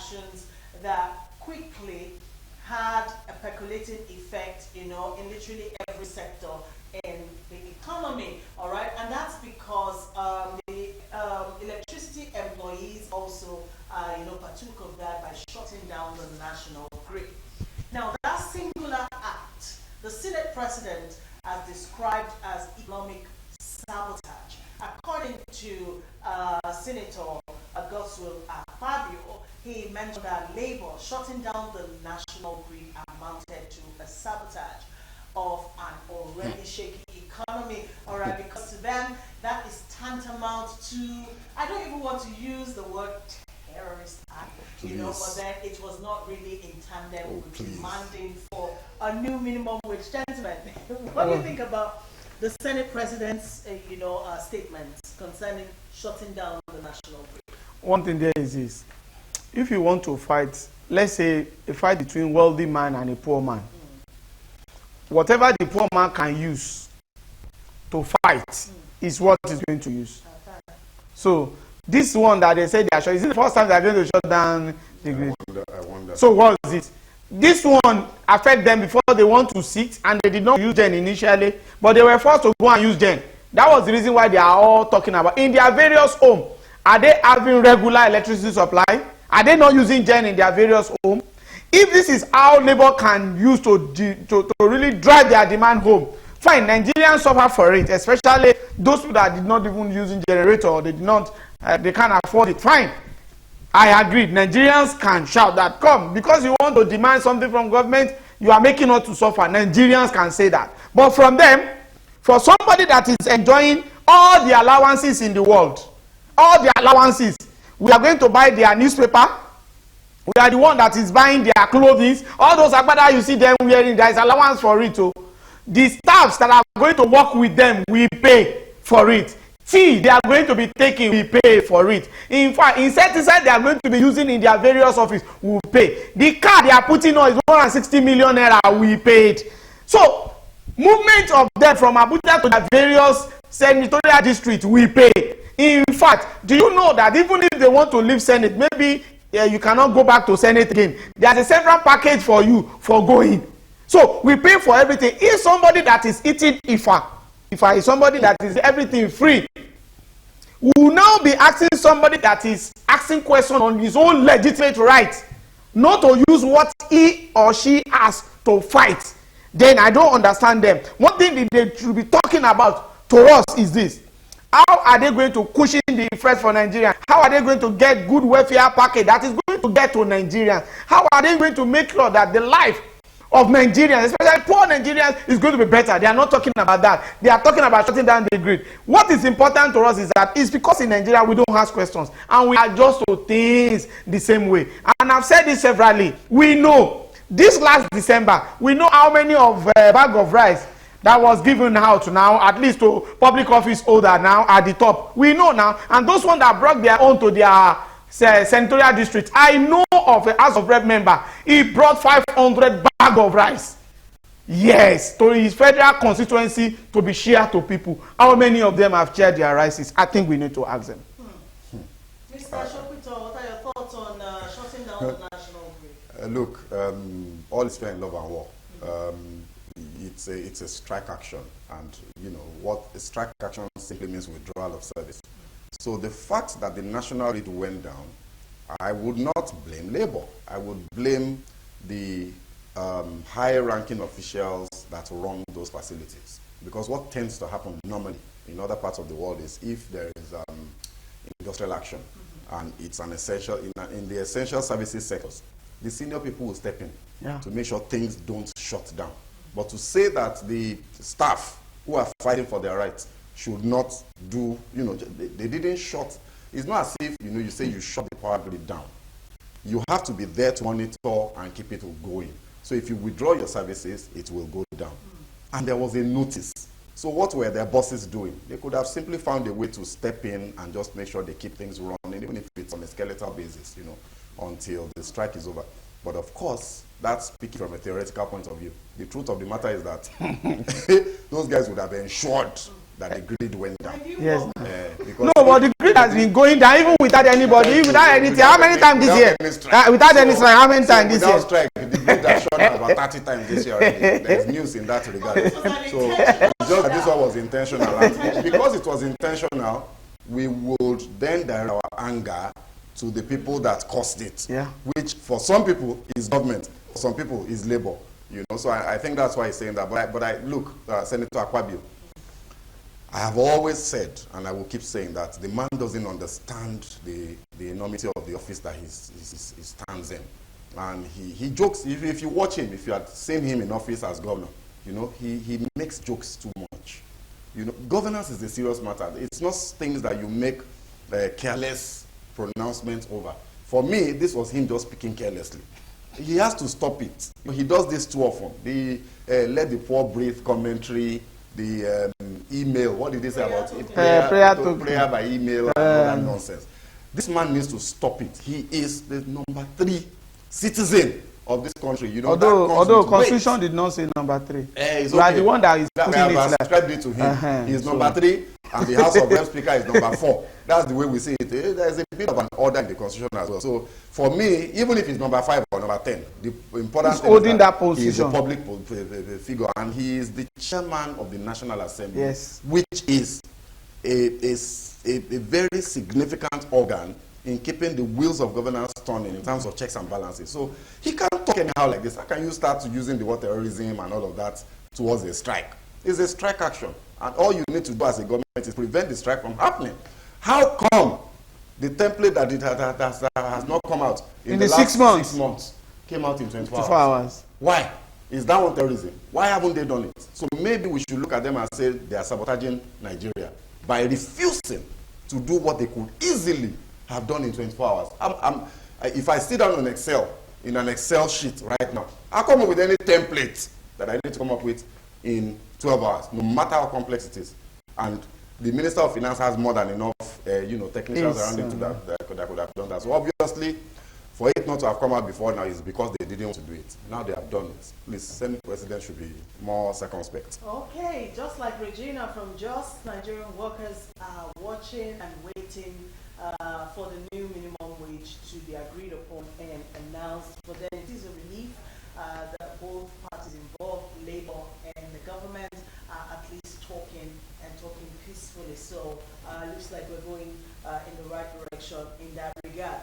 actions that quickly had a percolating effect, you know, in literally every sector in the economy, all right? And that's because the electricity employees also, you know, partook of that by shutting down the national grid. Now, that singular act, the Senate president has described as economic sabotage. According to Senator Goswell Fabio, he mentioned that Labour shutting down the national grid amounted to a sabotage of an already shaky economy. All right, because to them that is tantamount to, I don't even want to use the word terrorist act, you know, but then it was not really in tandem with demanding for a new minimum wage. Gentlemen, what do you think about the Senate President's, you know, statements concerning shutting down the national grid? One thing there is this: if you want to fight, let's say a fight between wealthy man and a poor man, whatever the poor man can use to fight is what he's going to use. So this one that they said they are shut, is it the first time they are going to shut down the grid? I wonder. So what is it? This one affect them before they want to sit, and they did not use gen initially, but they were forced to go and use gen. That was the reason why they are all talking about. In their various homes, are they having regular electricity supply? Are they not using gen in their various homes? If this is how Labour can use to really drive their demand home, fine, Nigerians suffer for it, especially those people that did not even use generator, or they did not, they can't afford it. Fine, I agree. Nigerians can shout that, come, because you want to demand something from government, you are making us to suffer. Nigerians can say that. But from them, for somebody that is enjoying all the allowances in the world, all the allowances, we are going to buy their newspaper, we are the one that is buying their clothing, all those agbada you see them wearing, there is allowance for it. So the staffs that are going to work with them, we pay for it. Tea they are going to be taking, we pay for it. In fact, insecticide they are going to be using in their various offices, we pay. The car they are putting on is 160 million naira, we paid. So movement of debt from Abuja to the various senatorial districts, we pay. In fact, do you know that even if they want to leave Senate, maybe you cannot go back to Senate again. There's a several package for you for going. So we pay for everything. If somebody that is eating Ifa is somebody that is everything free, we will now be asking somebody that is asking questions on his own legitimate right, not to use what he or she has to fight. Then I don't understand them. One thing that they should be talking about to us is this: how are they going to cushion the effects for Nigerians? How are they going to get good welfare package that is going to get to Nigerians? How are they going to make sure that the life of Nigerians, especially poor Nigerians, is going to be better? They are not talking about that. They are talking about shutting down the grid. What is important to us is that it's because in Nigeria we don't ask questions and we adjust to things the same way. And I've said this severally. We know this last December, we know how many of bag of rice that was given out now, at least to public office holder now at the top. We know now, and those ones that brought their own to their senatorial district. I know of a House of Rep member, he brought 500 bag of rice. Yes, to his federal constituency to be shared to people. How many of them have shared their rices? I think we need to ask them. Mr. Shopito, what are your thoughts on shutting down the national grid? Look, all is fair in love and war. It's a strike action, and you know what a strike action simply means: withdrawal of service. So the fact that the national grid went down, I would not blame Labour. I would blame the high-ranking officials that run those facilities. Because what tends to happen normally in other parts of the world is if there is industrial action and it's an essential, in the essential services sectors, the senior people will step in to make sure things don't shut down. But to say that the staff who are fighting for their rights should not do, they didn't shut. It's not as if, you say you shut the power grid down. You have to be there to monitor and keep it going. So if you withdraw your services, it will go down. And there was a notice. So what were their bosses doing? They could have simply found a way to step in and just make sure they keep things running, even if it's on a skeletal basis, until the strike is over. But of course, that's speaking from a theoretical point of view. The truth of the matter is that those guys would have ensured that the grid went down. Yes. because no, but the grid has been going down even without anybody, without anything. How many times this year? Without any strike, how many times this year? Without strike, the grid has shut down about 30 times this year already. There's news in that regard. So just that this one was intentional. And because it was intentional, we would then direct our anger to the people that caused it, which for some people is government, for some people is labor. You know, so I think that's why he's saying that. But I look, Senator Akpabio, I have always said, and I will keep saying that the man doesn't understand the enormity of the office that he stands in. And he jokes, if you watch him, if you had seen him in office as governor, you know, he makes jokes too much. You know, governance is a serious matter. It's not things that you make careless pronouncements over. For me, this was him just speaking carelessly. He has to stop it. He does this too often. The let the poor breathe commentary, the email, what did they say about it? Prayer by email and all that nonsense. This man needs to stop it. He is the number 3 citizen of this country. You know, although Constitution did not say number 3. You are the one that is putting it like. Ascribed it to him. He's number 3, and the House of Rep Speaker is number 4. That's the way we see it. There's a bit of an order in the Constitution as well. So for me, even if he's number 5 or number 10, the important thing is that he is a public figure, and he is the chairman of the National Assembly, which is a very significant organ in keeping the wheels of governance turning in terms of checks and balances. So he can't talk anyhow like this. How can you start using the word terrorism and all of that towards a strike? It's a strike action. And all you need to do as a government is prevent the strike from happening. How come the template that has not come out in the last 6 months came out in 24 hours? Why? Is that one terrorism? Why haven't they done it? So maybe we should look at them and say they are sabotaging Nigeria by refusing to do what they could easily have done in 24 hours. If I sit down on Excel, in an Excel sheet right now, I'll come up with any template that I need to come up with in 12 hours, no matter how complex it is. And the Minister of Finance has more than enough technicians around him that could have done that. So obviously, for it not to have come out before now is because they didn't want to do it. Now they have done it. Please, Senate President should be more circumspect. Okay, just like Regina from Jos, Nigerian workers are watching and waiting for the new minimum wage to be agreed upon and announced. For them, it is a relief that both parties involved, Labour and the government, are at least talking peacefully. So looks like we're going in the right direction in that